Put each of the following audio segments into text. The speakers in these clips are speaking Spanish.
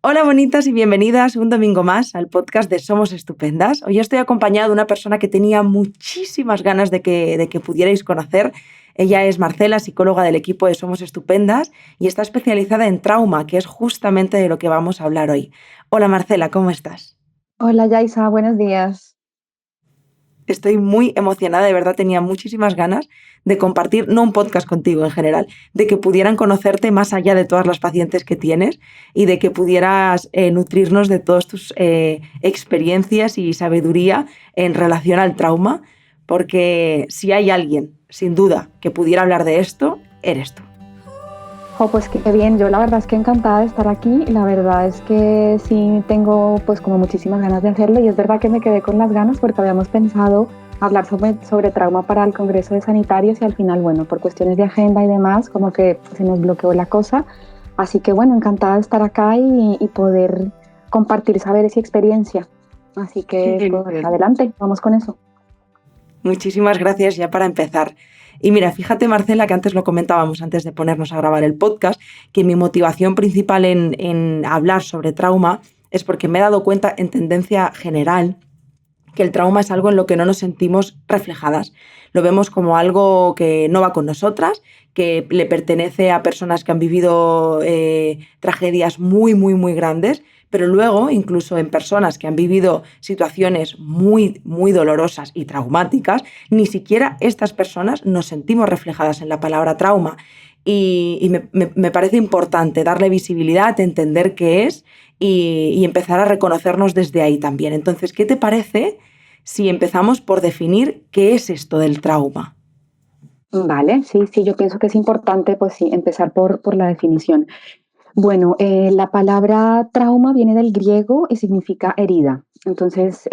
Hola bonitas y bienvenidas un domingo más al podcast de Somos Estupendas. Hoy estoy acompañada de una persona que tenía muchísimas ganas de que pudierais conocer. Ella es Marcela, psicóloga del equipo de Somos Estupendas y está especializada en trauma, que es justamente de lo que vamos a hablar hoy. Hola Marcela, ¿cómo estás? Hola Yaisa, buenos días. Estoy muy emocionada, de verdad tenía muchísimas ganas de compartir, no un podcast contigo en general, de que pudieran conocerte más allá de todas las pacientes que tienes y de que pudieras nutrirnos de todas tus experiencias y sabiduría en relación al trauma, porque si hay alguien, sin duda, que pudiera hablar de esto, eres tú. Pues qué bien, yo la verdad es que encantada de estar aquí, la verdad es que sí tengo pues como muchísimas ganas de hacerlo y es verdad que me quedé con las ganas porque habíamos pensado hablar sobre trauma para el Congreso de Sanitarios y al final, bueno, por cuestiones de agenda y demás, como que se nos bloqueó la cosa, así que bueno, encantada de estar acá y poder compartir saberes y experiencia, así que pues Genial. adelante, vamos con eso. Muchísimas gracias ya para empezar. Y mira, fíjate Marcela, que antes lo comentábamos antes de ponernos a grabar el podcast, que mi motivación principal en hablar sobre trauma es porque me he dado cuenta en tendencia general que el trauma es algo en lo que no nos sentimos reflejadas. Lo vemos como algo que no va con nosotras, que le pertenece a personas que han vivido tragedias muy, muy, muy grandes, pero luego, incluso en personas que han vivido situaciones muy, muy dolorosas y traumáticas, ni siquiera estas personas nos sentimos reflejadas en la palabra trauma. Me parece importante darle visibilidad, entender qué es y empezar a reconocernos desde ahí también. Entonces, ¿qué te parece si empezamos por definir qué es esto del trauma? Vale, sí, yo pienso que es importante, pues sí, empezar por la definición. Bueno, la palabra trauma viene del griego y significa herida. Entonces,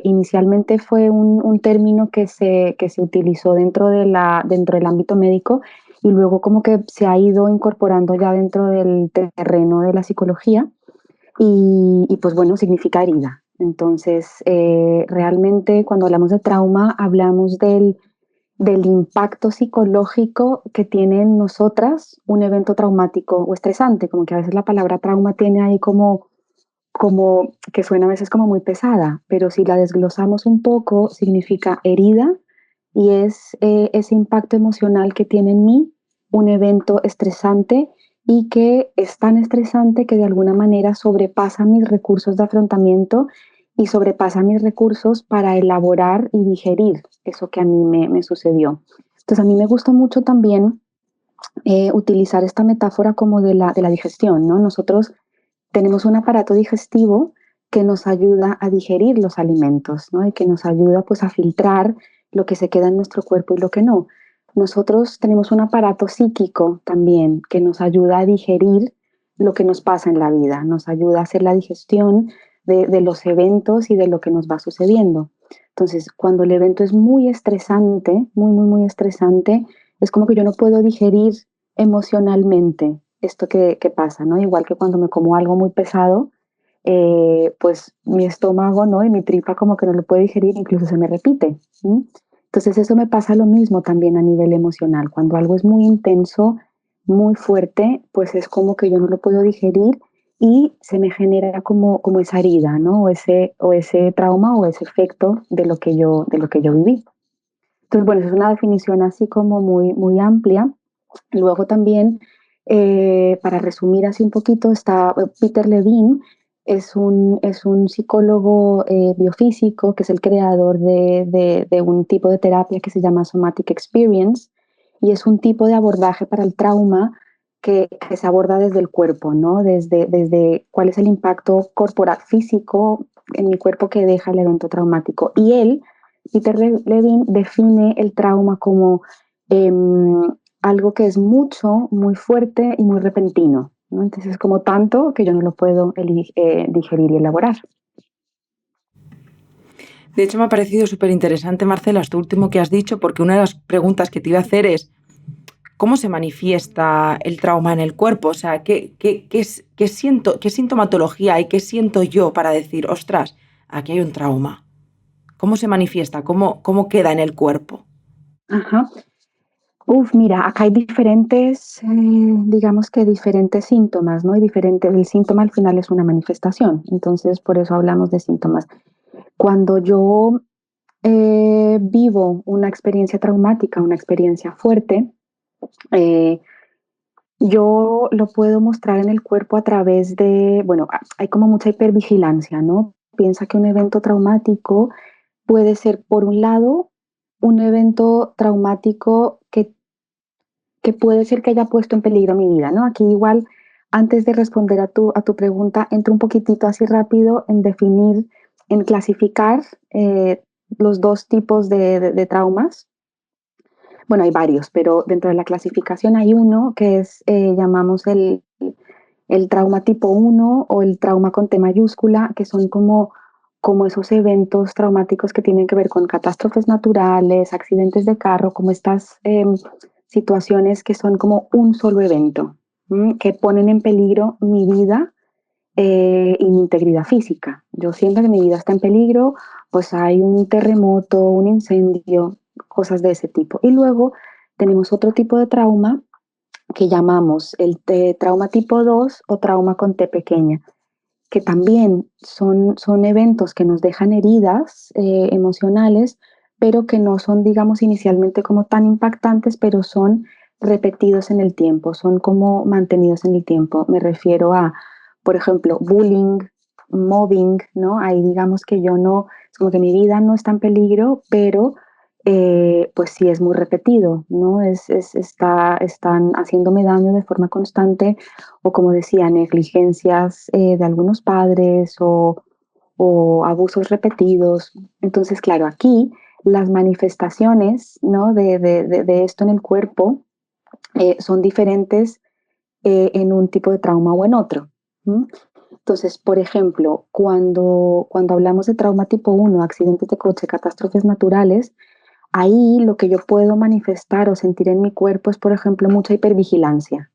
inicialmente fue un término que se utilizó dentro del ámbito médico y luego como que se ha ido incorporando ya dentro del terreno de la psicología y pues bueno, significa herida. Entonces, realmente cuando hablamos de trauma, hablamos del impacto psicológico que tiene en nosotras un evento traumático o estresante, como que a veces la palabra trauma tiene ahí como que suena a veces como muy pesada, pero si la desglosamos un poco, significa herida y es ese impacto emocional que tiene en mí un evento estresante y que es tan estresante que de alguna manera sobrepasa mis recursos de afrontamiento y sobrepasa mis recursos para elaborar y digerir eso que a mí me sucedió. Entonces a mí me gusta mucho también utilizar esta metáfora como de la digestión, ¿no? Nosotros tenemos un aparato digestivo que nos ayuda a digerir los alimentos, ¿no? Y que nos ayuda pues a filtrar lo que se queda en nuestro cuerpo y lo que no. Nosotros tenemos un aparato psíquico también que nos ayuda a digerir lo que nos pasa en la vida, nos ayuda a hacer la digestión de los eventos y de lo que nos va sucediendo. Entonces, cuando el evento es muy estresante, muy estresante, es como que yo no puedo digerir emocionalmente esto que pasa, ¿no? Igual que cuando me como algo muy pesado, pues mi estómago, ¿no? Y mi tripa como que no lo puede digerir, incluso se me repite. ¿Sí? Entonces eso me pasa lo mismo también a nivel emocional. Cuando algo es muy intenso, muy fuerte, pues es como que yo no lo puedo digerir y se me genera como esa herida, ¿no? O ese trauma o ese efecto de lo que yo viví. Entonces, bueno, esa es una definición así como muy amplia. Luego también, para resumir así un poquito, está Peter Levine, es un psicólogo biofísico que es el creador de un tipo de terapia que se llama Somatic Experience y es un tipo de abordaje para el trauma que se aborda desde el cuerpo, ¿no? Desde cuál es el impacto corporal físico en mi cuerpo que deja el evento traumático. Y él, Peter Levine, define el trauma como algo que es mucho, muy fuerte y muy repentino, ¿no? Entonces es como tanto que yo no lo puedo digerir y elaborar. De hecho, me ha parecido súper interesante, Marcela, esto último que has dicho, porque una de las preguntas que te iba a hacer es, ¿cómo se manifiesta el trauma en el cuerpo? O sea, ¿qué sintomatología hay? ¿Qué siento yo para decir, ostras, aquí hay un trauma? ¿Cómo se manifiesta? ¿Cómo queda en el cuerpo? Ajá. Mira, acá hay diferentes, digamos que diferentes síntomas, ¿no? El síntoma al final es una manifestación, entonces por eso hablamos de síntomas. Cuando yo vivo una experiencia traumática, una experiencia fuerte, eh, yo lo puedo mostrar en el cuerpo a través de, bueno, hay como mucha hipervigilancia, ¿no? Piensa que un evento traumático puede ser, por un lado, un evento traumático que puede ser que haya puesto en peligro mi vida, ¿no? Aquí igual, antes de responder a tu pregunta, entro un poquitito así rápido en definir, en clasificar los dos tipos de traumas. Bueno, hay varios, pero dentro de la clasificación hay uno que es, llamamos el trauma tipo uno o el trauma con T mayúscula, que son como esos eventos traumáticos que tienen que ver con catástrofes naturales, accidentes de carro, como estas situaciones que son como un solo evento, que ponen en peligro mi vida y mi integridad física. Yo siento que mi vida está en peligro, pues hay un terremoto, un incendio, cosas de ese tipo. Y luego tenemos otro tipo de trauma que llamamos trauma tipo 2 o trauma con T pequeña, que también son eventos que nos dejan heridas emocionales, pero que no son, digamos, inicialmente como tan impactantes, pero son repetidos en el tiempo, son como mantenidos en el tiempo. Me refiero a, por ejemplo, bullying, mobbing, ¿no? Ahí digamos que yo no, es como que mi vida no está en peligro, pero pues sí es muy repetido, ¿no? Están haciéndome daño de forma constante o como decía, negligencias de algunos padres o abusos repetidos. Entonces, claro, aquí las manifestaciones, ¿no? de esto en el cuerpo son diferentes en un tipo de trauma o en otro. ¿M? Entonces, por ejemplo, cuando hablamos de trauma tipo uno, accidentes de coche, catástrofes naturales, ahí lo que yo puedo manifestar o sentir en mi cuerpo es, por ejemplo, mucha hipervigilancia.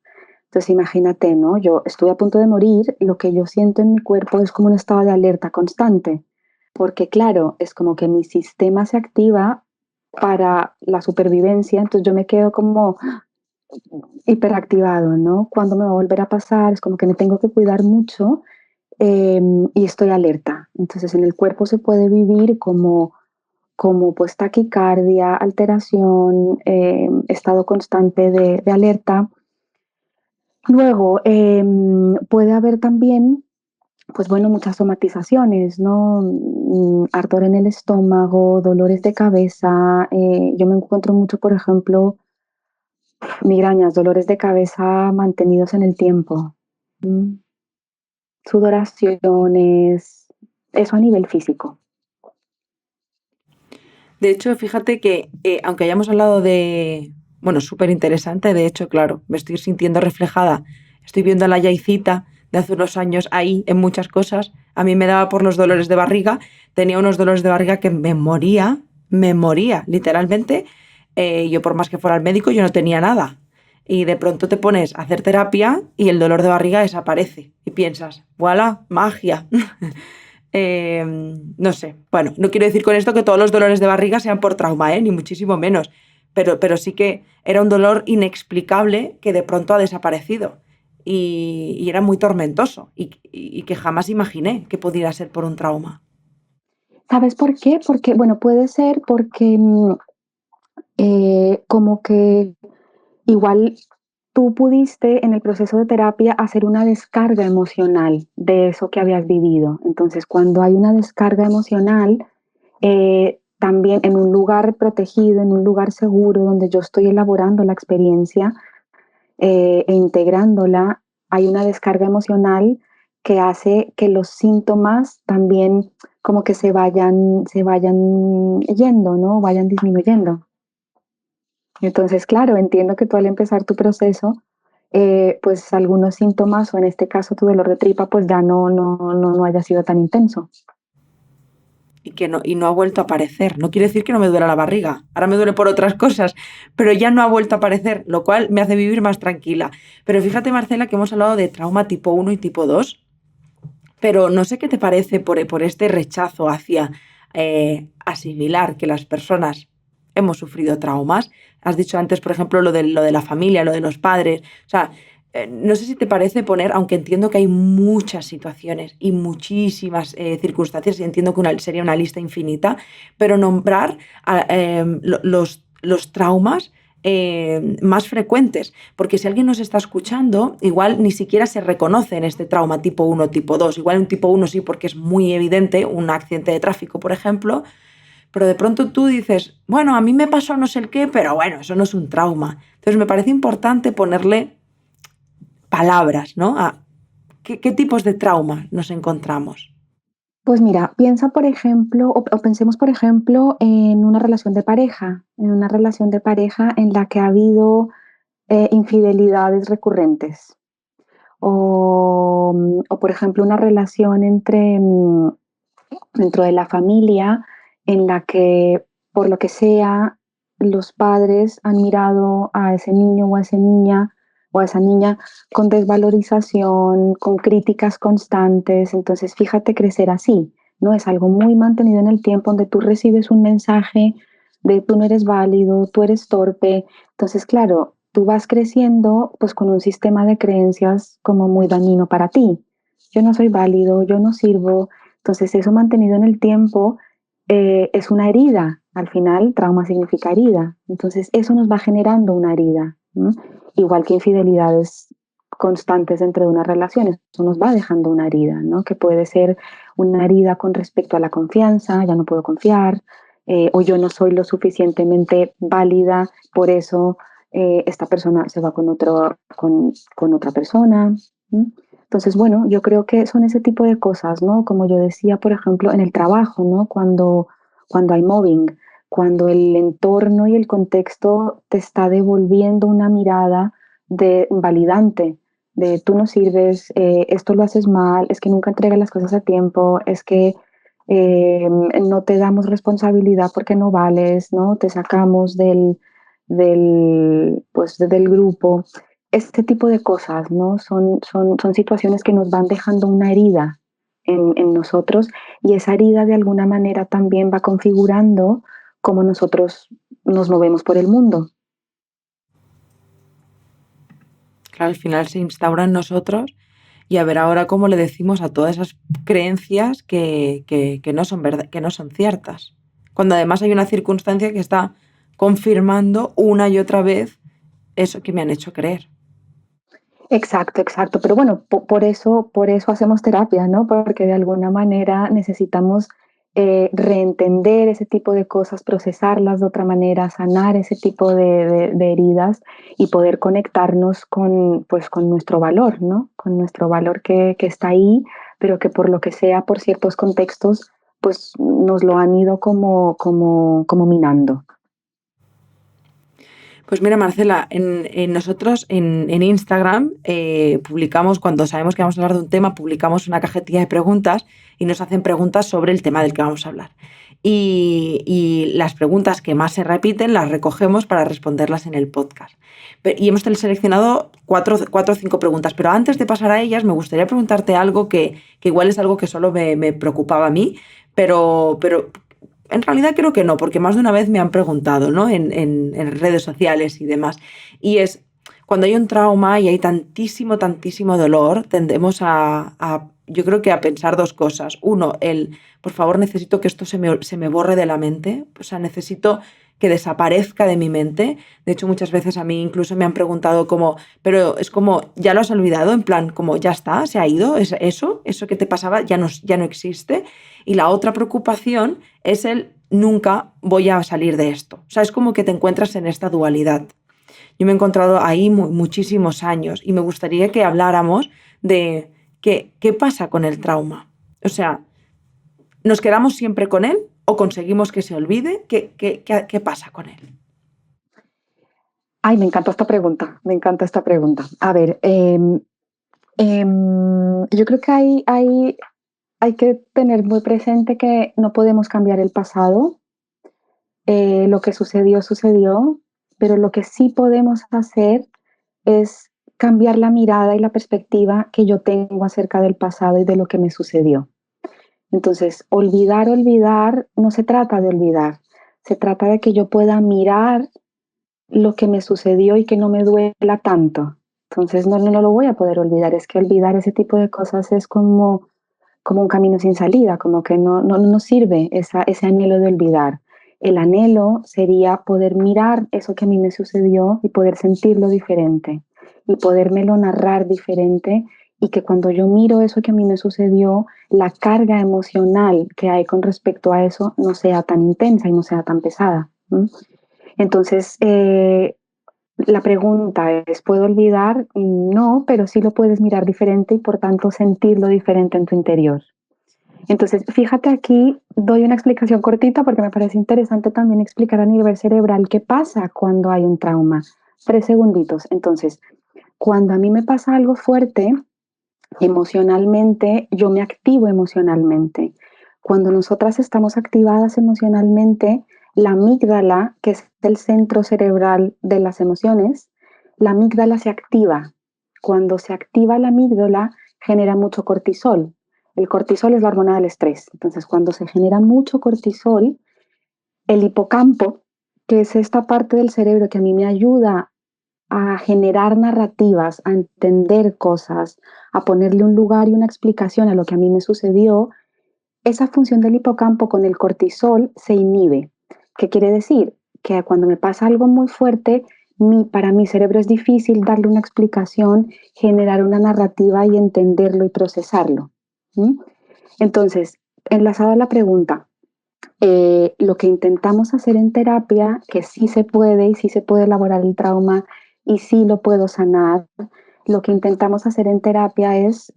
Entonces imagínate, ¿no? Yo estuve a punto de morir, lo que yo siento en mi cuerpo es como un estado de alerta constante, porque claro, es como que mi sistema se activa para la supervivencia, entonces yo me quedo como hiperactivado, ¿no? ¿Cuándo me va a volver a pasar? Es como que me tengo que cuidar mucho eh, y estoy alerta. Entonces en el cuerpo se puede vivir como pues taquicardia, alteración, estado constante de alerta. Luego, puede haber también, pues bueno, muchas somatizaciones, ¿no? Ardor en el estómago, dolores de cabeza. Yo me encuentro mucho, por ejemplo, migrañas, dolores de cabeza mantenidos en el tiempo, ¿m? Sudoraciones, eso a nivel físico. De hecho, fíjate que aunque hayamos hablado de, bueno, súper interesante, de hecho, claro, me estoy sintiendo reflejada, estoy viendo a la Yaicita de hace unos años ahí en muchas cosas, a mí me daba por los dolores de barriga, tenía unos dolores de barriga que me moría, literalmente, yo por más que fuera al médico, yo no tenía nada. Y de pronto te pones a hacer terapia y el dolor de barriga desaparece. Y piensas, voilà, magia. Eh, no sé, bueno, no quiero decir con esto que todos los dolores de barriga sean por trauma, ni muchísimo menos, pero sí que era un dolor inexplicable que de pronto ha desaparecido y era muy tormentoso y que jamás imaginé que pudiera ser por un trauma. ¿Sabes por qué? Porque, bueno, puede ser porque como que igual tú pudiste en el proceso de terapia hacer una descarga emocional de eso que habías vivido. Entonces, cuando hay una descarga emocional, también en un lugar protegido, en un lugar seguro, donde yo estoy elaborando la experiencia e integrándola, hay una descarga emocional que hace que los síntomas también como que se vayan yendo, ¿no? Vayan disminuyendo. Entonces, claro, entiendo que tú al empezar tu proceso, pues algunos síntomas, o en este caso tu dolor de tripa, pues ya no haya sido tan intenso. Y no ha vuelto a aparecer. No quiere decir que no me duela la barriga. Ahora me duele por otras cosas, pero ya no ha vuelto a aparecer, lo cual me hace vivir más tranquila. Pero fíjate, Marcela, que hemos hablado de trauma tipo uno y tipo 2. Pero no sé qué te parece por este rechazo hacia asimilar que las personas hemos sufrido traumas. Has dicho antes, por ejemplo, lo de la familia, lo de los padres. O sea, no sé si te parece poner, aunque entiendo que hay muchas situaciones y muchísimas circunstancias, y entiendo que sería una lista infinita, pero nombrar los traumas más frecuentes, porque si alguien nos está escuchando, igual ni siquiera se reconoce en este trauma tipo 1, tipo 2, igual un tipo 1 sí porque es muy evidente, un accidente de tráfico, por ejemplo, pero de pronto tú dices, bueno, a mí me pasó no sé el qué, pero bueno, eso no es un trauma. Entonces me parece importante ponerle palabras, ¿no? A qué tipos de trauma nos encontramos. Pues mira, piensa, por ejemplo, o pensemos, por ejemplo, en una relación de pareja en la que ha habido infidelidades recurrentes. O, por ejemplo, una relación dentro de la familia en la que, por lo que sea, los padres han mirado a ese niño o a esa niña con desvalorización, con críticas constantes. Entonces, fíjate crecer así, ¿no? Es algo muy mantenido en el tiempo donde tú recibes un mensaje de tú no eres válido, tú eres torpe. Entonces, claro, tú vas creciendo pues con un sistema de creencias como muy dañino para ti. Yo no soy válido, yo no sirvo. Entonces, eso mantenido en el tiempo es una herida. Al final, trauma significa herida. Entonces, eso nos va generando una herida. ¿No? Igual que infidelidades constantes dentro de una relación, eso nos va dejando una herida, ¿no? Que puede ser una herida con respecto a la confianza, ya no puedo confiar, o yo no soy lo suficientemente válida, por eso esta persona se va con otra persona. ¿No? Entonces, bueno, yo creo que son ese tipo de cosas, ¿no? Como yo decía, por ejemplo, en el trabajo, ¿no? Cuando hay mobbing, cuando el entorno y el contexto te está devolviendo una mirada de validante, de tú no sirves, esto lo haces mal, es que nunca entregas las cosas a tiempo, es que no te damos responsabilidad porque no vales, ¿no? Te sacamos del grupo. Este tipo de cosas, ¿no? Son situaciones que nos van dejando una herida en nosotros y esa herida de alguna manera también va configurando cómo nosotros nos movemos por el mundo. Claro, al final se instaura en nosotros y a ver ahora cómo le decimos a todas esas creencias que no son verdad, que no son ciertas. Cuando además hay una circunstancia que está confirmando una y otra vez eso que me han hecho creer. Exacto, exacto. Pero bueno, por eso hacemos terapia, ¿no? Porque de alguna manera necesitamos reentender ese tipo de cosas, procesarlas de otra manera, sanar ese tipo de heridas y poder conectarnos con, pues, con nuestro valor, ¿no? Con nuestro valor que está ahí, pero que por lo que sea, por ciertos contextos, pues nos lo han ido como minando. Pues mira, Marcela, nosotros en Instagram publicamos, cuando sabemos que vamos a hablar de un tema, publicamos una cajetilla de preguntas y nos hacen preguntas sobre el tema del que vamos a hablar. Y las preguntas que más se repiten las recogemos para responderlas en el podcast. Y hemos seleccionado cuatro o cinco preguntas, pero antes de pasar a ellas me gustaría preguntarte algo que igual es algo que solo me preocupaba a mí, pero en realidad creo que no, porque más de una vez me han preguntado, ¿no? En redes sociales y demás. Y es, cuando hay un trauma y hay tantísimo, tantísimo dolor, tendemos yo creo que a pensar dos cosas. Uno, por favor, necesito que esto se me borre de la mente. O sea, necesito que desaparezca de mi mente. De hecho, muchas veces a mí incluso me han preguntado como, pero es como, ¿ya lo has olvidado? En plan, como, ya está, se ha ido, eso que te pasaba ya no existe. Y la otra preocupación es el nunca voy a salir de esto. O sea, es como que te encuentras en esta dualidad. Yo me he encontrado ahí muchísimos años y me gustaría que habláramos de qué pasa con el trauma. O sea, ¿nos quedamos siempre con él o conseguimos que se olvide? ¿Qué pasa con él? Ay, me encanta esta pregunta, me encanta esta pregunta. A ver, yo creo que hay que tener muy presente que no podemos cambiar el pasado. Lo que sucedió, sucedió, pero lo que sí podemos hacer es cambiar la mirada y la perspectiva que yo tengo acerca del pasado y de lo que me sucedió. Entonces, olvidar, no se trata de olvidar, Se trata de que yo pueda mirar lo que me sucedió y que no me duela tanto. Entonces no lo voy a poder olvidar. Es que olvidar ese tipo de cosas es como un camino sin salida, como que no sirve ese anhelo de olvidar. El anhelo sería poder mirar eso que a mí me sucedió y poder sentirlo diferente y podérmelo narrar diferente y que cuando yo miro eso que a mí me sucedió, la carga emocional que hay con respecto a eso no sea tan intensa y no sea tan pesada. ¿M? Entonces, la pregunta es, ¿puedo olvidar? No, pero sí lo puedes mirar diferente y por tanto sentirlo diferente en tu interior. Entonces, fíjate aquí, doy una explicación cortita porque me parece interesante también explicar a nivel cerebral qué pasa cuando hay un trauma. 3 segunditos. Entonces, cuando a mí me pasa algo fuerte, emocionalmente, yo me activo emocionalmente. Cuando nosotras estamos activadas emocionalmente, la amígdala, que es el centro cerebral de las emociones, la amígdala se activa. Cuando se activa la amígdala, genera mucho cortisol. El cortisol es la hormona del estrés. Entonces, cuando se genera mucho cortisol, el hipocampo, que es esta parte del cerebro que a mí me ayuda a generar narrativas, a entender cosas, a ponerle un lugar y una explicación a lo que a mí me sucedió, esa función del hipocampo con el cortisol se inhibe. ¿Qué quiere decir? Que cuando me pasa algo muy fuerte, para mi cerebro es difícil darle una explicación, generar una narrativa y entenderlo y procesarlo. ¿Mm? Entonces, enlazado a la pregunta, lo que intentamos hacer en terapia, que sí se puede y sí se puede elaborar el trauma y sí lo puedo sanar, lo que intentamos hacer en terapia es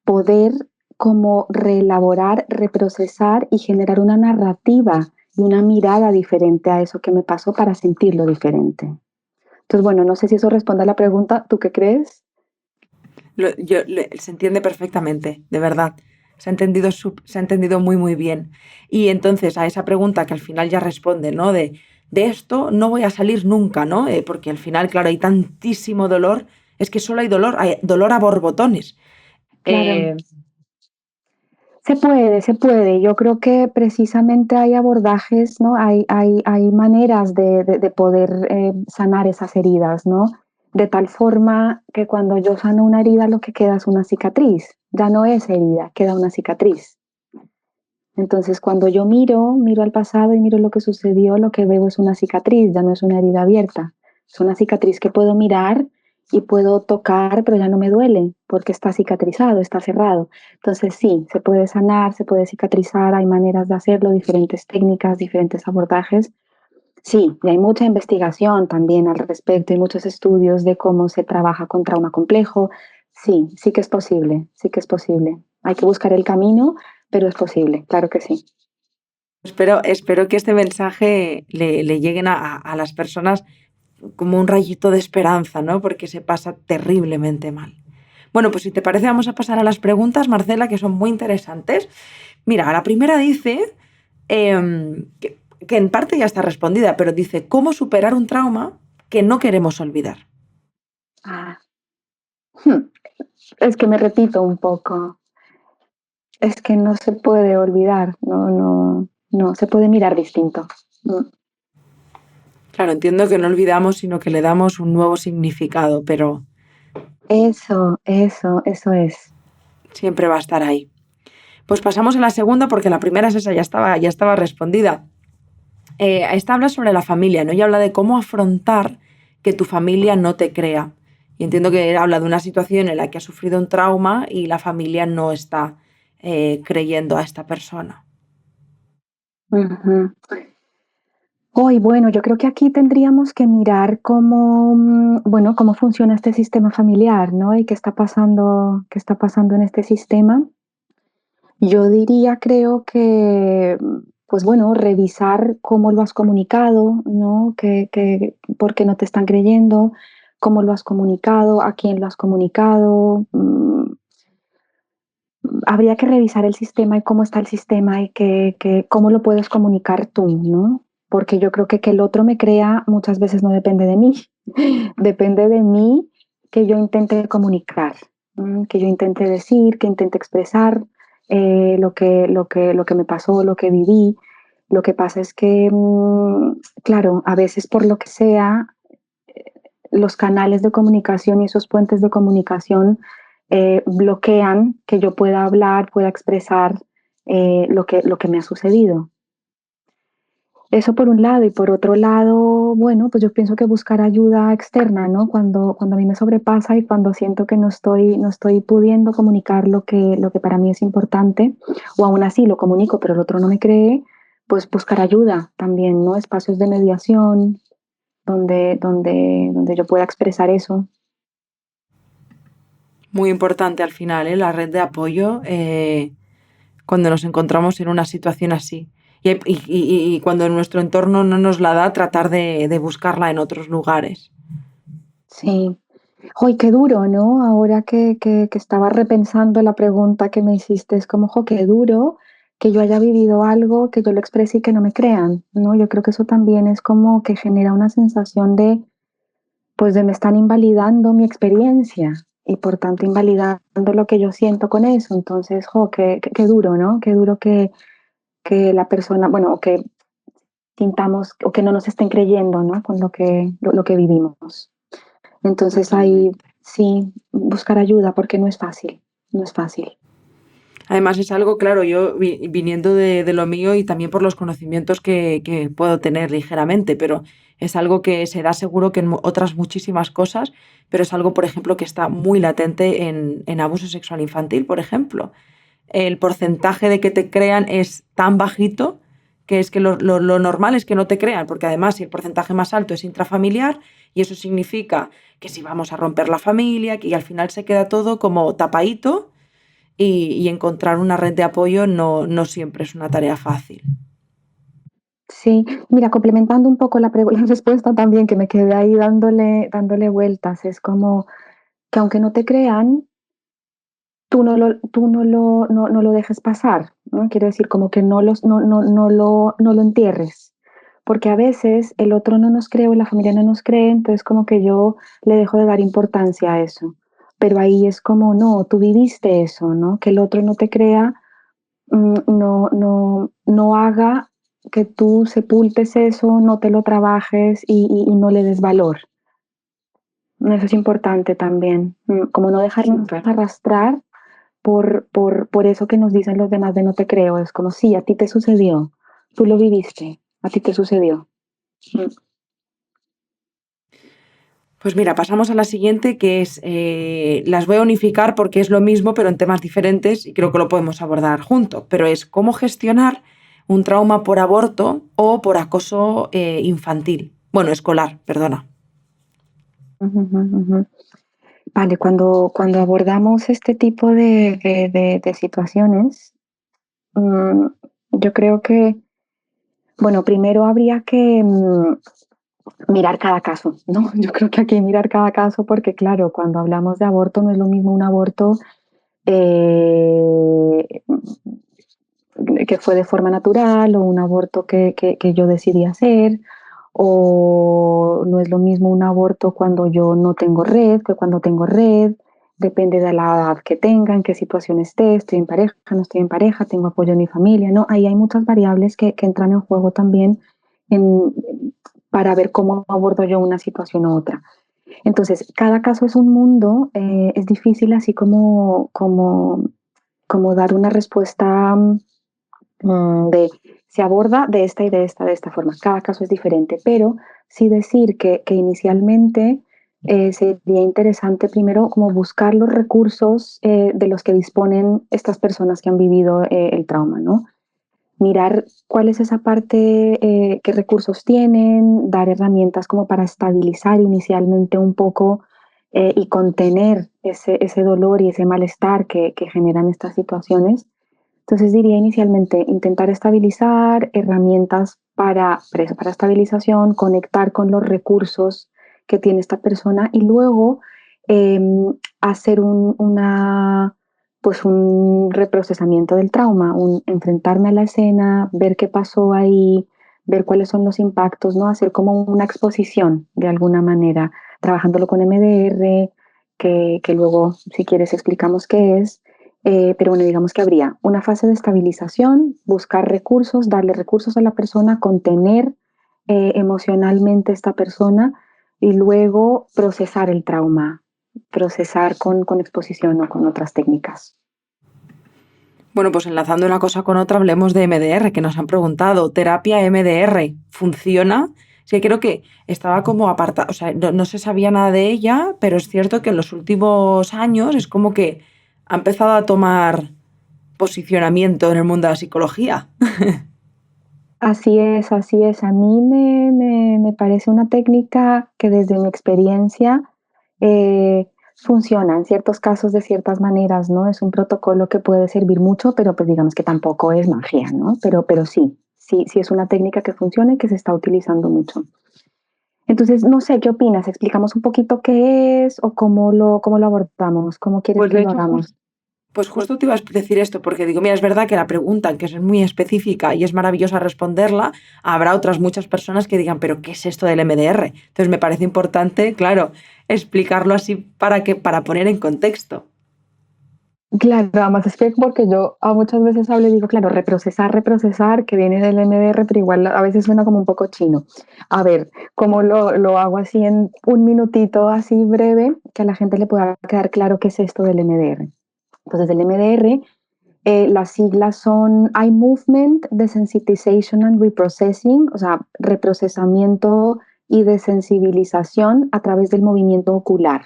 poder como reelaborar, reprocesar y generar una narrativa y una mirada diferente a eso que me pasó para sentirlo diferente. Entonces, bueno, no sé si eso responde a la pregunta. ¿Tú qué crees? Se entiende perfectamente, de verdad. Se ha entendido muy, muy bien. Y entonces a esa pregunta que al final ya responde, ¿no? De esto no voy a salir nunca, ¿no? Porque al final, claro, hay tantísimo dolor, es que solo hay dolor a borbotones. Claro. Eh, Se puede, se puede. Yo creo que precisamente hay abordajes, ¿no? Hay maneras de poder sanar esas heridas, ¿no? De tal forma que cuando yo sano una herida, lo que queda es una cicatriz. Ya no es herida, queda una cicatriz. Entonces, cuando yo miro al pasado y miro lo que sucedió, lo que veo es una cicatriz, ya no es una herida abierta. Es una cicatriz que puedo mirar y puedo tocar, pero ya no me duele porque está cicatrizado, está cerrado. Entonces, sí, se puede sanar, se puede cicatrizar, hay maneras de hacerlo, diferentes técnicas, diferentes abordajes. Sí, y hay mucha investigación también al respecto y muchos estudios de cómo se trabaja con trauma complejo. Sí, sí que es posible, sí que es posible. Hay que buscar el camino, pero es posible, claro que sí. espero que este mensaje le lleguen a las personas como un rayito de esperanza, ¿no? Porque se pasa terriblemente mal. Bueno, pues si te parece, vamos a pasar a las preguntas, Marcela, que son muy interesantes. Mira, la primera dice que en parte ya está respondida, pero dice, ¿cómo superar un trauma que no queremos olvidar? Ah, hmm, es que me repito un poco. Es que no se puede olvidar, no se puede mirar distinto. Mm. Claro, entiendo que no olvidamos, sino que le damos un nuevo significado, pero Eso es. siempre va a estar ahí. Pues pasamos a la segunda porque la primera es esa, ya estaba respondida. Esta habla sobre la familia, ¿no? Y habla de cómo afrontar que tu familia no te crea. Y entiendo que habla de una situación en la que ha sufrido un trauma y la familia no está creyendo a esta persona. Ujú. Hoy, bueno, yo creo que aquí tendríamos que mirar cómo, bueno, cómo funciona este sistema familiar, ¿no? Y qué está pasando en este sistema. Yo diría, creo que, pues bueno, revisar cómo lo has comunicado, ¿no? ¿Por qué no te están creyendo? ¿Cómo lo has comunicado? ¿A quién lo has comunicado? Habría que revisar el sistema y cómo está el sistema y cómo lo puedes comunicar tú, ¿no? Porque yo creo que el otro me crea muchas veces no depende de mí, depende de mí que yo intente comunicar, que yo intente decir, que intente expresar lo que me pasó, lo que viví. Lo que pasa es que, claro, a veces por lo que sea, los canales de comunicación y esos puentes de comunicación bloquean que yo pueda hablar, pueda expresar lo que me ha sucedido. Eso por un lado, y por otro lado, bueno, pues yo pienso que buscar ayuda externa, ¿no? Cuando a mí me sobrepasa y cuando siento que no estoy pudiendo comunicar lo que para mí es importante, o aún así lo comunico, pero el otro no me cree, pues buscar ayuda también, ¿no? Espacios de mediación donde yo pueda expresar eso. Muy importante al final, ¿eh? La red de apoyo cuando nos encontramos en una situación así. Y cuando nuestro entorno no nos la da, tratar de buscarla en otros lugares. Sí. ¡Ay, qué duro!, ¿no? Ahora que estaba repensando la pregunta que me hiciste, es como, jo, qué duro que yo haya vivido algo, que yo lo exprese y que no me crean, ¿no? Yo creo que eso también es como que genera una sensación de, pues, de me están invalidando mi experiencia y por tanto invalidando lo que yo siento con eso. Entonces, jo, qué duro, ¿no? Qué duro que la persona, bueno, o que sintamos o que no nos estén creyendo, ¿no? Con lo que vivimos. Entonces ahí Totalmente. sí, buscar ayuda porque no es fácil, no es fácil. Además es algo, claro, yo viniendo de lo mío y también por los conocimientos que puedo tener ligeramente, pero es algo que se da seguro que en otras muchísimas cosas, pero es algo, por ejemplo, que está muy latente en abuso sexual infantil, por ejemplo. El porcentaje de que te crean es tan bajito que es que lo normal es que no te crean, porque además si el porcentaje más alto es intrafamiliar y eso significa que si vamos a romper la familia, que y al final se queda todo como tapadito y encontrar una red de apoyo no siempre es una tarea fácil. Sí, mira, complementando un poco la respuesta también, que me quedé ahí dándole vueltas, es como que aunque no te crean, tú no lo dejes pasar, ¿no? Quiero decir, como que no lo entierres, porque a veces el otro no nos cree o la familia no nos cree, entonces como que yo le dejo de dar importancia a eso. Pero ahí es como, no, tú viviste eso, ¿no? Que el otro no te crea, no haga que tú sepultes eso, no te lo trabajes y no le des valor. Eso es importante también, como no dejarnos Súper. arrastrar por eso que nos dicen los demás de no te creo. Es como, sí, a ti te sucedió, tú lo viviste, a ti te sucedió. Mm. Pues mira, pasamos a la siguiente, que es, las voy a unificar porque es lo mismo, pero en temas diferentes y creo que lo podemos abordar junto, pero es cómo gestionar un trauma por aborto o por acoso infantil, bueno, escolar, perdona. Ujú, ujú, ujú. Vale, cuando abordamos este tipo de situaciones, mm, yo creo que, bueno, primero habría que mirar cada caso, ¿no? Yo creo que hay que mirar cada caso porque, claro, cuando hablamos de aborto no es lo mismo un aborto eh, que fue de forma natural o un aborto que yo decidí hacer, o no es lo mismo un aborto cuando yo no tengo red que cuando tengo red, depende de la edad que tenga, en qué situación esté, estoy en pareja, no estoy en pareja, tengo apoyo en mi familia, ¿no? Ahí hay muchas variables que entran en juego también en, para ver cómo abordo yo una situación u otra. Entonces, cada caso es un mundo, es difícil así como dar una respuesta de se aborda de esta y de esta forma. Cada caso es diferente, pero sí decir que inicialmente sería interesante primero como buscar los recursos de los que disponen estas personas que han vivido el trauma, ¿no? Mirar cuál es esa parte, qué recursos tienen, dar herramientas como para estabilizar inicialmente un poco y contener ese dolor y ese malestar que generan estas situaciones. Entonces diría inicialmente intentar estabilizar, herramientas para estabilización, conectar con los recursos que tiene esta persona y luego eh, hacer pues un reprocesamiento del trauma, un enfrentarme a la escena, ver qué pasó ahí, ver cuáles son los impactos, ¿no? Hacer como una exposición de alguna manera, trabajándolo con MDR, que luego si quieres explicamos qué es, Pero bueno, digamos que habría una fase de estabilización, buscar recursos, darle recursos a la persona, contener emocionalmente esta persona y luego procesar el trauma, procesar con exposición o con otras técnicas. Bueno, pues enlazando una cosa con otra, hablemos de MDR, que nos han preguntado. Terapia MDR, ¿funciona? Sí, creo que estaba como apartada, o sea, no se sabía nada de ella, pero es cierto que en los últimos años es como que ha empezado a tomar posicionamiento en el mundo de la psicología. Así es, así es. A mí me parece una técnica que desde mi experiencia funciona en ciertos casos de ciertas maneras, ¿no? Es un protocolo que puede servir mucho, pero pues digamos que tampoco es magia, ¿no? Pero sí, sí, sí es una técnica que funciona y que se está utilizando mucho. Entonces, no sé, ¿qué opinas? ¿Explicamos un poquito qué es o cómo lo abordamos? ¿Cómo quieres Pues que de lo hecho, hagamos? pues justo te iba a decir esto, porque digo, mira, es verdad que la pregunta, que es muy específica y es maravillosa responderla, habrá otras muchas personas que digan, pero ¿qué es esto del MDR? Entonces me parece importante, claro, explicarlo así para poner en contexto. Claro, además es que porque yo muchas veces hablo y digo, claro, reprocesar, que viene del MDR, pero igual a veces suena como un poco chino. A ver, ¿cómo lo hago así en un minutito así breve, que a la gente le pueda quedar claro qué es esto del MDR? Entonces, el MDR, las siglas son Eye Movement, Desensitization and Reprocessing, o sea, reprocesamiento y desensibilización a través del movimiento ocular.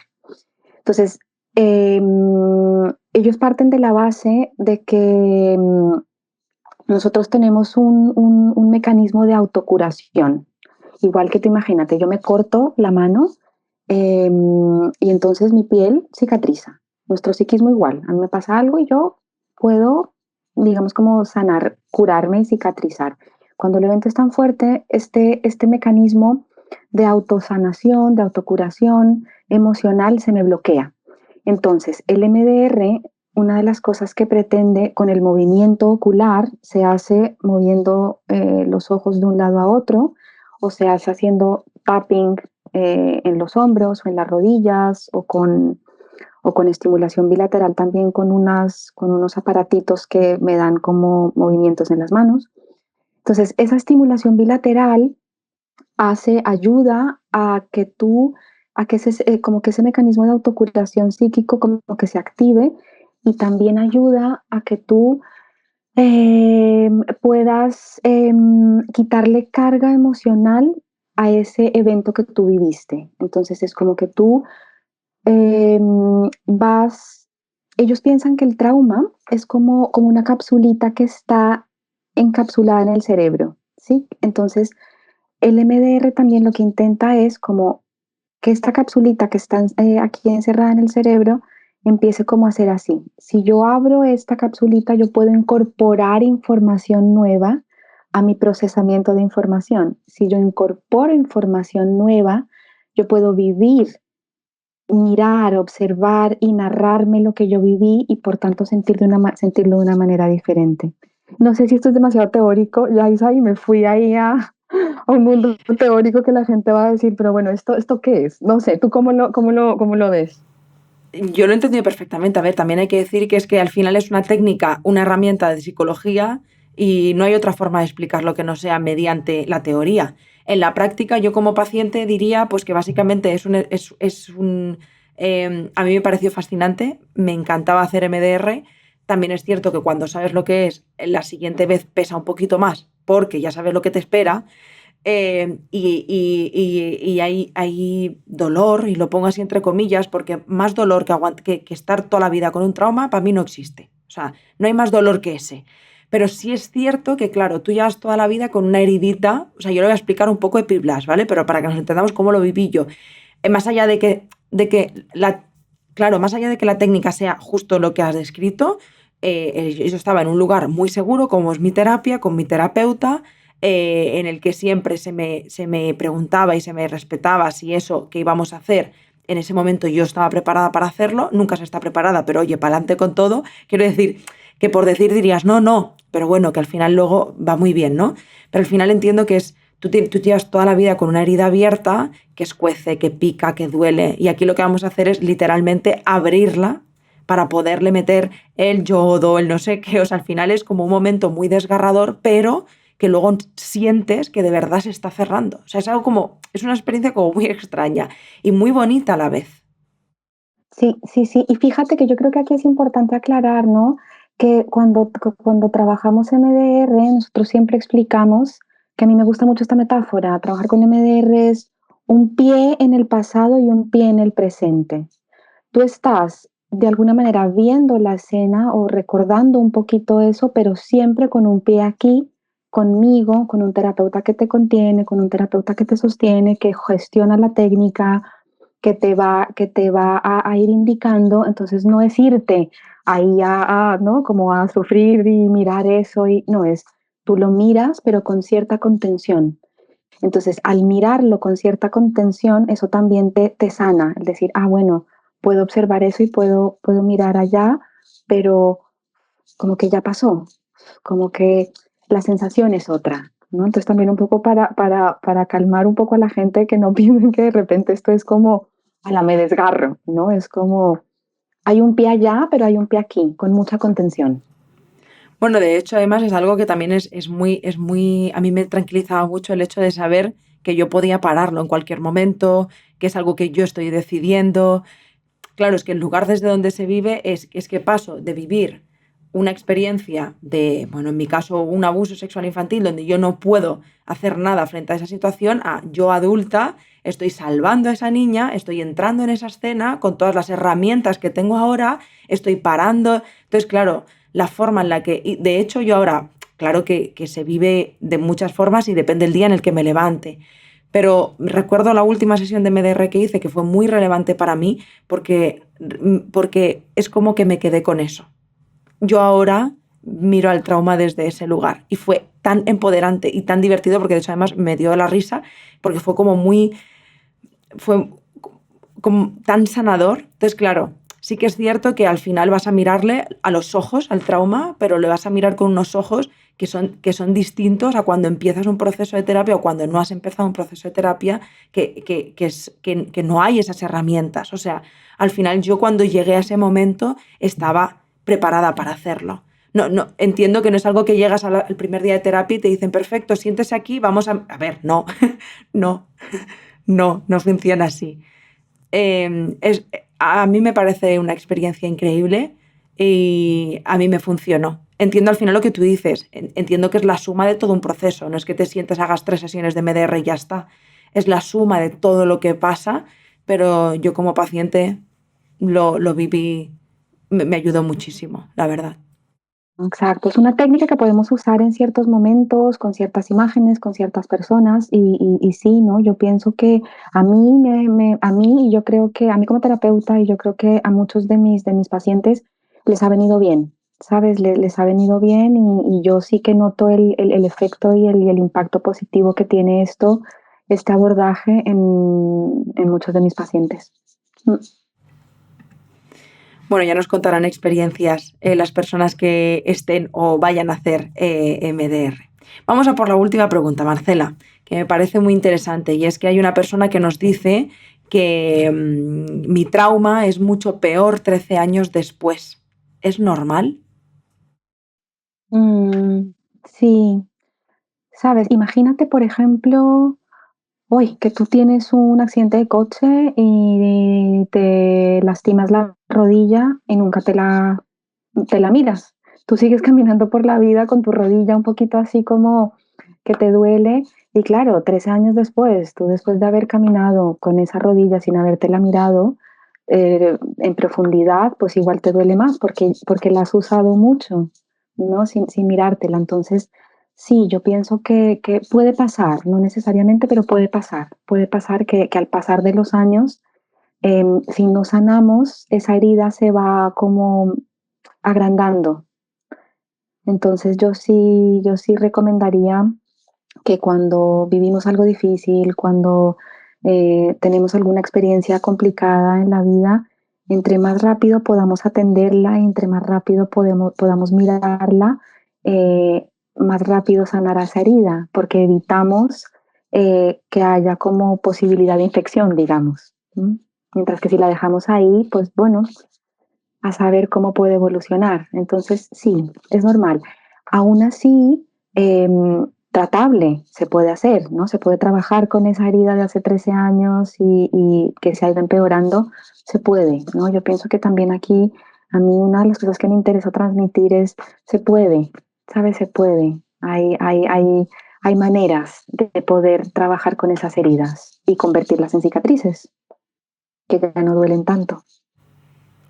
Entonces, ellos parten de la base de que nosotros tenemos un mecanismo de autocuración. Igual que tú imagínate, yo me corto la mano y entonces mi piel cicatriza. Nuestro psiquismo igual. A mí me pasa algo y yo puedo, digamos, como sanar, curarme y cicatrizar. Cuando el evento es tan fuerte, este mecanismo de autosanación, de autocuración emocional se me bloquea. Entonces, el MDR, una de las cosas que pretende con el movimiento ocular, se hace moviendo los ojos de un lado a otro o se hace haciendo tapping en los hombros o en las rodillas o con estimulación bilateral también con unos aparatitos que me dan como movimientos en las manos. Entonces, esa estimulación bilateral ayuda a que como que ese mecanismo de autocuración psíquico como que se active y también ayuda a que tú puedas quitarle carga emocional a ese evento que tú viviste. Entonces es como que tú vas, ellos piensan que el trauma es como una capsulita que está encapsulada en el cerebro, ¿sí? Entonces el MDR también lo que intenta es como que esta capsulita que está aquí encerrada en el cerebro empiece como a ser así. Si yo abro esta capsulita, yo puedo incorporar información nueva a mi procesamiento de información. Si yo incorporo información nueva, yo puedo vivir, mirar, observar y narrarme lo que yo viví y por tanto sentirlo de una manera diferente. No sé si esto es demasiado teórico, ya Isa, y me fui ahí a un mundo teórico que la gente va a decir, pero bueno, ¿esto qué es? No sé, ¿tú cómo lo ves? Yo lo he entendido perfectamente. A ver, también hay que decir que es que al final es una técnica, una herramienta de psicología y no hay otra forma de explicarlo que no sea mediante la teoría. En la práctica, yo como paciente diría pues que básicamente a mí me pareció fascinante, me encantaba hacer MDR. También es cierto que cuando sabes lo que es, la siguiente vez pesa un poquito más porque ya sabes lo que te espera. Y hay dolor, y lo pongo así entre comillas, porque más dolor que estar toda la vida con un trauma, para mí no existe. O sea, no hay más dolor que ese. Pero sí es cierto que, claro, tú llevas toda la vida con una heridita. O sea, yo le voy a explicar un poco Epiblas, ¿vale? Pero para que nos entendamos cómo lo viví yo. Más allá claro, más allá de que la técnica sea justo lo que has descrito, yo estaba en un lugar muy seguro, como es mi terapia, con mi terapeuta, en el que siempre se me preguntaba y se me respetaba si eso que íbamos a hacer en ese momento yo estaba preparada para hacerlo. Nunca se está preparada, pero oye, para adelante con todo. Quiero decir que por decir dirías no, no, pero bueno, que al final luego va muy bien, ¿no? Pero al final entiendo que tú llevas toda la vida con una herida abierta que escuece, que pica, que duele, y aquí lo que vamos a hacer es literalmente abrirla para poderle meter el yodo, el no sé qué. O sea, al final es como un momento muy desgarrador, pero que luego sientes que de verdad se está cerrando. O sea, es algo como, es una experiencia como muy extraña y muy bonita a la vez. Sí, sí, sí. Y fíjate que yo creo que aquí es importante aclarar, ¿no? Que cuando trabajamos MDR, nosotros siempre explicamos que a mí me gusta mucho esta metáfora. Trabajar con MDR es un pie en el pasado y un pie en el presente. Tú estás de alguna manera viendo la escena o recordando un poquito eso, pero siempre con un pie aquí, conmigo, con un terapeuta que te contiene, con un terapeuta que te sostiene, que gestiona la técnica, que te va a ir indicando. Entonces no es irte ahí ¿no? Como a sufrir y mirar eso, y no es, tú lo miras, pero con cierta contención. Entonces, al mirarlo con cierta contención, eso también te sana, es decir, bueno, puedo observar eso y puedo mirar allá, pero como que ya pasó, como que la sensación es otra, ¿no? Entonces también un poco para calmar un poco a la gente, que no piensen que de repente esto es como, a la me desgarro, ¿no? Es como, hay un pie allá, pero hay un pie aquí, con mucha contención. Bueno, de hecho, además es algo que también a mí me tranquilizaba mucho el hecho de saber que yo podía pararlo en cualquier momento, que es algo que yo estoy decidiendo. Claro, es que el lugar desde donde se vive es que paso de vivir una experiencia de, bueno, en mi caso, un abuso sexual infantil donde yo no puedo hacer nada frente a esa situación, a yo adulta estoy salvando a esa niña, estoy entrando en esa escena con todas las herramientas que tengo ahora, estoy parando. Entonces, claro, la forma en la que, y de hecho yo ahora, claro que se vive de muchas formas y depende del día en el que me levante, pero recuerdo la última sesión de MDR que hice que fue muy relevante para mí porque es como que me quedé con eso. Yo ahora miro al trauma desde ese lugar y fue tan empoderante y tan divertido porque de hecho además me dio la risa porque fue como tan sanador. Entonces, claro, sí que es cierto que al final vas a mirarle a los ojos al trauma, pero le vas a mirar con unos ojos que son distintos a cuando empiezas un proceso de terapia o cuando no has empezado un proceso de terapia, que no hay esas herramientas. O sea, al final yo cuando llegué a ese momento estaba preparada para hacerlo. No, no, entiendo que no es algo que llegas al primer día de terapia y te dicen, perfecto, siéntese aquí, vamos a ver, no, no, no funciona así. A mí me parece una experiencia increíble y a mí me funcionó. Entiendo al final lo que tú dices, entiendo que es la suma de todo un proceso, no es que te sientes, hagas 3 sesiones de MDR y ya está, es la suma de todo lo que pasa, pero yo como paciente lo viví, me ayudó muchísimo, la verdad. Exacto, es una técnica que podemos usar en ciertos momentos, con ciertas imágenes, con ciertas personas, y sí, ¿no? Yo pienso que a mí, y yo creo que a mí como terapeuta, y yo creo que a muchos de mis pacientes les ha venido bien, ¿sabes? Les ha venido bien, y yo sí que noto el efecto y el impacto positivo que tiene este abordaje en muchos de mis pacientes. Mm. Bueno, ya nos contarán experiencias las personas que estén o vayan a hacer MDR. Vamos a por la última pregunta, Marcela, que me parece muy interesante, y es que hay una persona que nos dice que mi trauma es mucho peor 13 años después. ¿Es normal? Sí, sabes, imagínate, por ejemplo, hoy que tú tienes un accidente de coche y te lastimas la rodilla y nunca te la miras. Tú sigues caminando por la vida con tu rodilla un poquito así como que te duele. Y claro, 3 años después, tú después de haber caminado con esa rodilla sin habértela mirado en profundidad, pues igual te duele más porque la has usado mucho, ¿no? Sin mirártela. Entonces, sí, yo pienso que puede pasar, no necesariamente, pero puede pasar que al pasar de los años, si no sanamos, esa herida se va como agrandando. Entonces yo sí recomendaría que cuando vivimos algo difícil, cuando tenemos alguna experiencia complicada en la vida, entre más rápido podamos atenderla, entre más rápido podamos mirarla, más rápido sanará esa herida, porque evitamos que haya como posibilidad de infección, digamos. ¿M? Mientras que si la dejamos ahí, pues bueno, a saber cómo puede evolucionar. Entonces, sí, es normal. Aún así, tratable se puede hacer, ¿no? Se puede trabajar con esa herida de hace 13 años y que se ha ido empeorando, se puede, ¿no? Yo pienso que también aquí, a mí una de las cosas que me interesa transmitir es, se puede, ¿sabes? Se puede. Hay maneras de poder trabajar con esas heridas y convertirlas en cicatrices que ya no duelen tanto.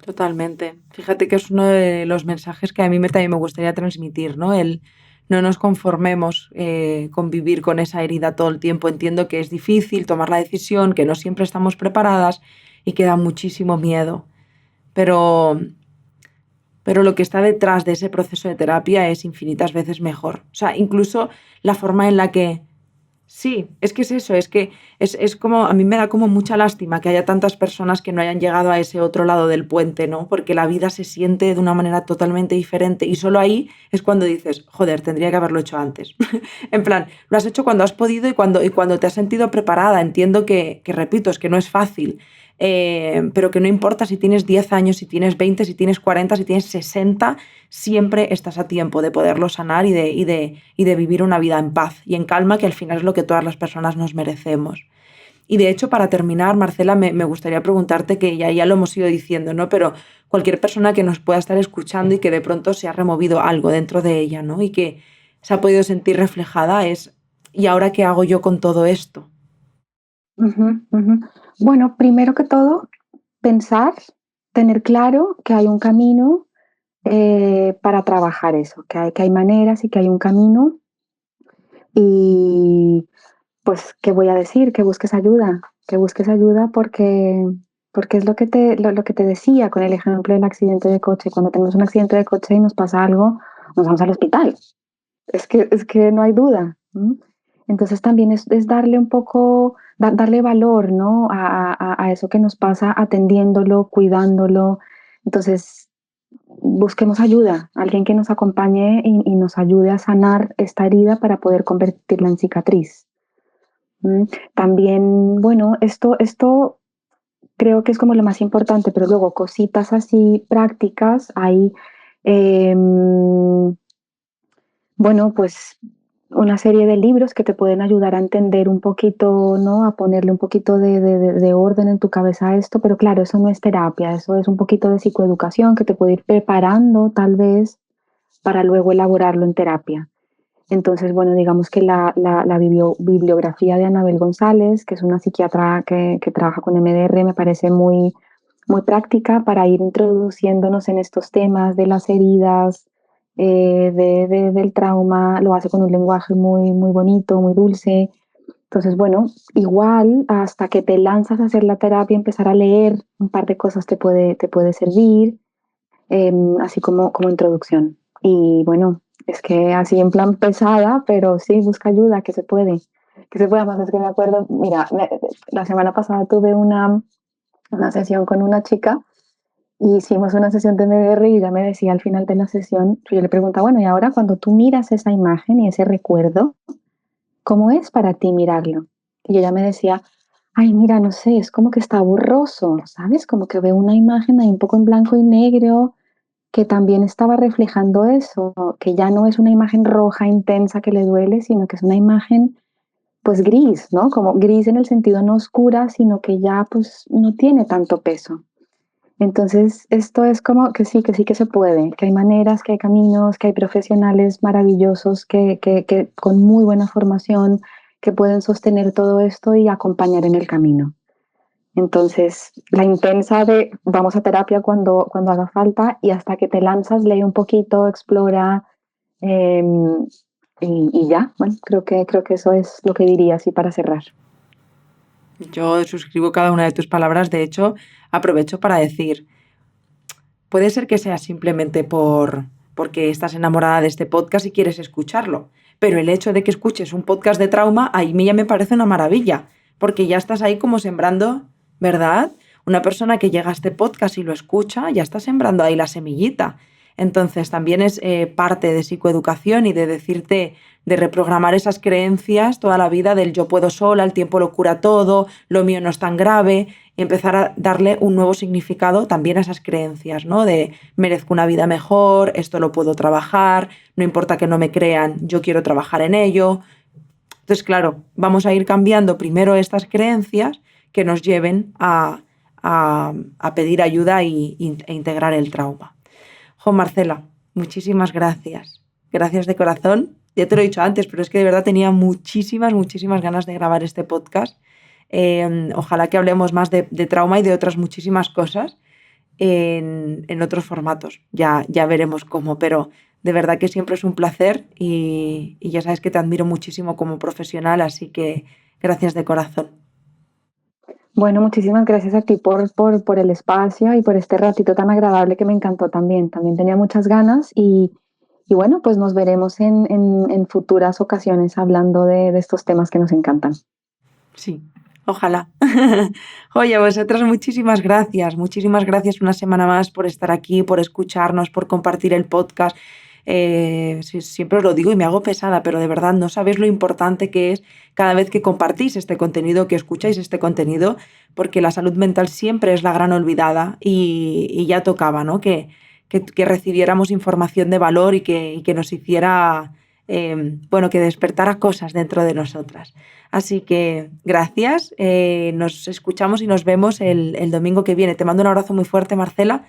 Totalmente. Fíjate que es uno de los mensajes que a mí también me gustaría transmitir, ¿no? El no nos conformemos con vivir con esa herida todo el tiempo. Entiendo que es difícil tomar la decisión, que no siempre estamos preparadas y que da muchísimo miedo. Pero, pero lo que está detrás de ese proceso de terapia es infinitas veces mejor. O sea, incluso la forma en la que... Sí, es que es eso, es que es como, a mí me da como mucha lástima que haya tantas personas que no hayan llegado a ese otro lado del puente, ¿no? Porque la vida se siente de una manera totalmente diferente y solo ahí es cuando dices, joder, tendría que haberlo hecho antes. En plan, lo has hecho cuando has podido y cuando te has sentido preparada. Entiendo que repito, es que no es fácil, pero que no importa si tienes 10 años, si tienes 20, si tienes 40, si tienes 60, siempre estás a tiempo de poderlo sanar y de vivir una vida en paz y en calma, que al final es lo que todas las personas nos merecemos. Y de hecho, para terminar, Marcela, me gustaría preguntarte, que ya lo hemos ido diciendo, ¿no? Pero cualquier persona que nos pueda estar escuchando y que de pronto se ha removido algo dentro de ella, ¿no? Y que se ha podido sentir reflejada es, ¿y ahora qué hago yo con todo esto? Ujú, ujú. Bueno, primero que todo, pensar, tener claro que hay un camino para trabajar eso, que hay maneras y que hay un camino. Y pues, ¿qué voy a decir? Que busques ayuda porque es lo que te decía con el ejemplo del accidente de coche. Cuando tenemos un accidente de coche y nos pasa algo, nos vamos al hospital. Es que no hay duda. ¿M? Entonces también es darle un poco, darle valor, ¿no? A eso que nos pasa, atendiéndolo, cuidándolo. Entonces, busquemos ayuda, alguien que nos acompañe y nos ayude a sanar esta herida para poder convertirla en cicatriz. ¿M? También, bueno, esto creo que es como lo más importante, pero luego cositas así prácticas, hay, em, bueno, pues una serie de libros que te pueden ayudar a entender un poquito, ¿no? A ponerle un poquito de orden en tu cabeza a esto, pero claro, eso no es terapia, eso es un poquito de psicoeducación que te puede ir preparando tal vez para luego elaborarlo en terapia. Entonces, bueno, digamos que la bibliografía de Anabel González, que es una psiquiatra que trabaja con MDR, me parece muy, muy práctica para ir introduciéndonos en estos temas de las heridas, del trauma, lo hace con un lenguaje muy, muy bonito, muy dulce. Entonces, bueno, igual hasta que te lanzas a hacer la terapia, empezar a leer un par de cosas te puede servir, así como introducción. Y bueno, es que así en plan pesada, pero sí, busca ayuda, que se puede. Más es que me acuerdo, mira, la semana pasada tuve una sesión con una chica y hicimos una sesión de MDR y ella me decía al final de la sesión, yo le preguntaba, bueno, y ahora cuando tú miras esa imagen y ese recuerdo, ¿cómo es para ti mirarlo? Y ella me decía, ay, mira, no sé, es como que está borroso, ¿sabes? Como que veo una imagen ahí un poco en blanco y negro que también estaba reflejando eso, que ya no es una imagen roja intensa que le duele, sino que es una imagen pues gris, ¿no? Como gris en el sentido no oscura, sino que ya pues no tiene tanto peso. Entonces, esto es como que sí que se puede, que hay maneras, que hay caminos, que hay profesionales maravillosos que con muy buena formación que pueden sostener todo esto y acompañar en el camino. Entonces, la intensa de vamos a terapia cuando haga falta y hasta que te lanzas, lee un poquito, explora eh, y ya, bueno, creo que eso es lo que diría así para cerrar. Yo suscribo cada una de tus palabras. De hecho, aprovecho para decir, puede ser que sea simplemente porque estás enamorada de este podcast y quieres escucharlo, pero el hecho de que escuches un podcast de trauma, a mí ya me parece una maravilla, porque ya estás ahí como sembrando, ¿verdad? Una persona que llega a este podcast y lo escucha, ya está sembrando ahí la semillita. Entonces también es parte de psicoeducación y de decirte, de reprogramar esas creencias toda la vida del yo puedo sola, el tiempo lo cura todo, lo mío no es tan grave, y empezar a darle un nuevo significado también a esas creencias, ¿no? De merezco una vida mejor, esto lo puedo trabajar, no importa que no me crean, yo quiero trabajar en ello. Entonces, claro, vamos a ir cambiando primero estas creencias que nos lleven a pedir ayuda e integrar el trauma. Jo, Marcela, muchísimas gracias. Gracias de corazón. Ya te lo he dicho antes, pero es que de verdad tenía muchísimas ganas de grabar este podcast. Ojalá que hablemos más de trauma y de otras muchísimas cosas en otros formatos. Ya veremos cómo, pero de verdad que siempre es un placer y ya sabes que te admiro muchísimo como profesional, así que gracias de corazón. Bueno, muchísimas gracias a ti por el espacio y por este ratito tan agradable que me encantó también. También tenía muchas ganas y bueno, pues nos veremos en futuras ocasiones hablando de estos temas que nos encantan. Sí, ojalá. Oye, a vosotras muchísimas gracias una semana más por estar aquí, por escucharnos, por compartir el podcast. Siempre os lo digo y me hago pesada, pero de verdad no sabéis lo importante que es cada vez que compartís este contenido, que escucháis este contenido, porque la salud mental siempre es la gran olvidada y ya tocaba, ¿no? Que recibiéramos información de valor y que nos hiciera, que despertara cosas dentro de nosotras. Así que gracias, nos escuchamos y nos vemos el domingo que viene. Te mando un abrazo muy fuerte, Marcela,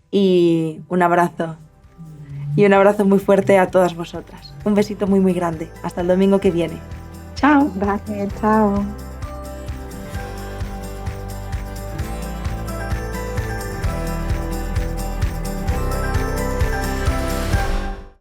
y un abrazo muy fuerte a todas vosotras. Un besito muy grande. Hasta el domingo que viene. Chao. Vale, chao.